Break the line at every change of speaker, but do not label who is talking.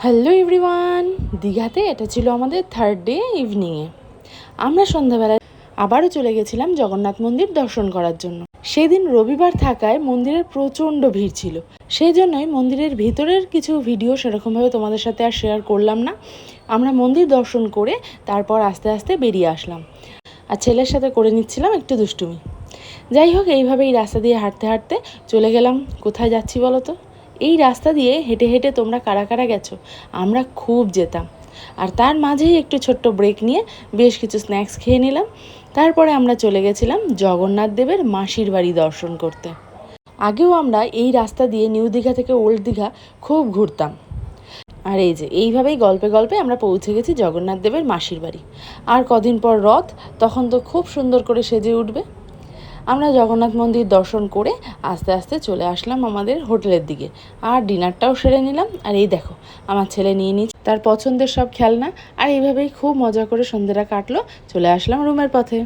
Hello everyone, দীঘাতে এটা ছিল আমাদের থার্ড ডে ইভিনিংয়ে। আমরা সন্ধ্যাবেলায় আবারও চলে গেছিলাম জগন্নাথ মন্দির দর্শন করার জন্য। সেদিন রবিবার থাকায় মন্দিরের প্রচণ্ড ভিড় ছিল, সেই জন্যই মন্দিরের ভিতরের কিছু ভিডিও সেরকমভাবে তোমাদের সাথে আর শেয়ার করলাম না। আমরা মন্দির দর্শন করে তারপর আস্তে আস্তে বেরিয়ে আসলাম, আর ছেলের সাথে করে নিচ্ছিলাম একটু দুষ্টুমি। যাই হোক, এইভাবে এই রাস্তা দিয়ে হাঁটতে হাঁটতে চলে গেলাম। কোথায় যাচ্ছি বলো তো? এই রাস্তা দিয়ে হেঁটে হেঁটে তোমরা কারা কারা গেছো? আমরা খুব যেতাম। আর তার মাঝেই একটু ছোট্ট ব্রেক নিয়ে বেশ কিছু স্ন্যাক্স খেয়ে নিলাম। তারপরে আমরা চলে গেছিলাম জগন্নাথ দেবের মাসির বাড়ি দর্শন করতে। আগেও আমরা এই রাস্তা দিয়ে নিউ দীঘা থেকে ওল্ড দীঘা খুব ঘুরতাম। আর এই যে এইভাবেই গল্পে গল্পে আমরা পৌঁছে গেছি জগন্নাথ দেবের মাসির বাড়ি। আর কদিন পর রথ, তখন তো খুব সুন্দর করে সেজে উঠবে। আমরা জগন্নাথ মন্দির দর্শন করে আস্তে আস্তে চলে আসলাম আমাদের হোটেলের দিকে, আর ডিনারটাও সেরে নিলাম। আর এই দেখো, আমার ছেলে নিয়ে নিচ্ছে তার পছন্দের সব খেলনা, আর এইভাবেই খুব মজা করে সন্ধ্যেটা কাটলো। চলে আসলাম রুমের পথে।